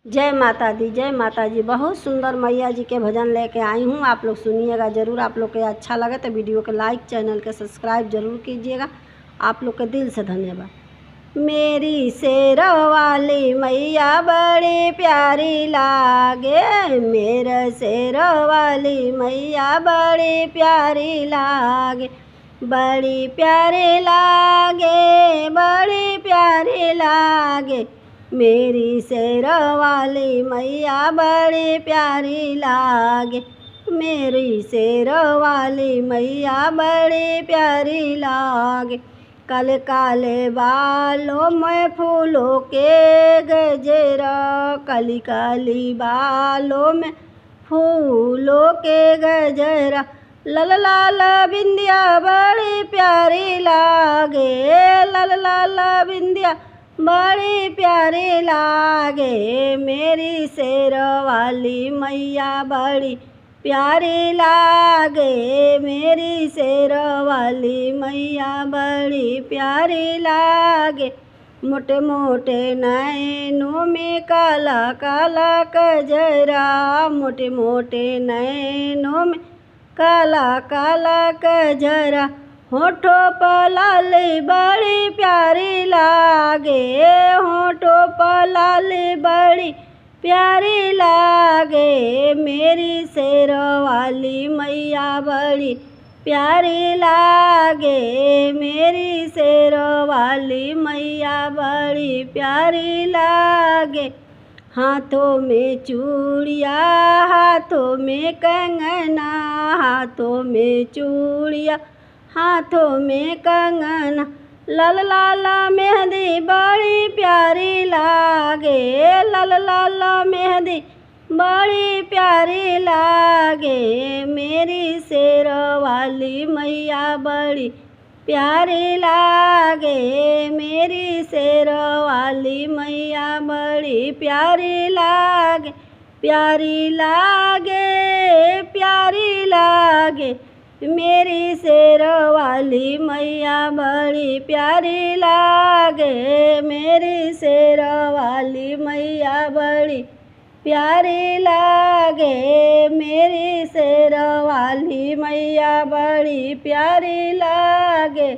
जय माता दी, जय माता जी। बहुत सुंदर मैया जी के भजन लेके आई हूँ, आप लोग सुनिएगा ज़रूर। आप लोग को अच्छा लगे तो वीडियो को लाइक, चैनल के सब्सक्राइब जरूर कीजिएगा। आप लोग के दिल से धन्यवाद। मेरी शेरा वाली मैया बड़ी प्यारी लागे, मेरे शेरा वाली मैया बड़ी प्यारी लागे, बड़ी प्यारी लागे, बड़ी प्यारी लागे। मेरी शेरा वाली मैया बड़ी प्यारी लागे, मेरी शेरा वाली मैया बड़ी प्यारी लागे। काले काले बालों में फूलों के गजरा, काली काली बालों में फूलों के गजरा। लाल लाल बिंदिया बड़ी प्यारी लागे, लाल लाल बिंदिया बड़ी प्यारी लागे। मेरी शेरा वाली मैया बड़ी प्यारी लागे, मेरी शेरा वाली मैया बड़ी प्यारी लागे। मोटे मोटे नैनों में काला काला कजरा, मोटे मोटे नैनों में काला काला कजरा। होठों पर लाली बड़ी प्यारी लागे, होठों पर लाली बड़ी प्यारी लागे। मेरी शेरा वाली मैया बड़ी प्यारी लागे, मेरी शेरा वाली मैया बड़ी प्यारी लागे। हाथों में चूड़िया, हाथों में कंगना, हाथों में चूड़िया, हाथों में कंगना। लाल लाल मेहंदी बड़ी प्यारी लागे, लाल लाल मेहंदी बड़ी प्यारी लागे। मेरी शेरा वाली मैया बड़ी प्यारी लागे, मेरी शेरा वाली मैया बड़ी प्यारी लागे, प्यारी लागे, प्यारी लागे। मेरी शेरा वाली मैया बड़ी प्यारी लागे, मेरी शेरा वाली मैया बड़ी प्यारी लागे, मेरी शेरा वाली मैया बड़ी प्यारी लागे।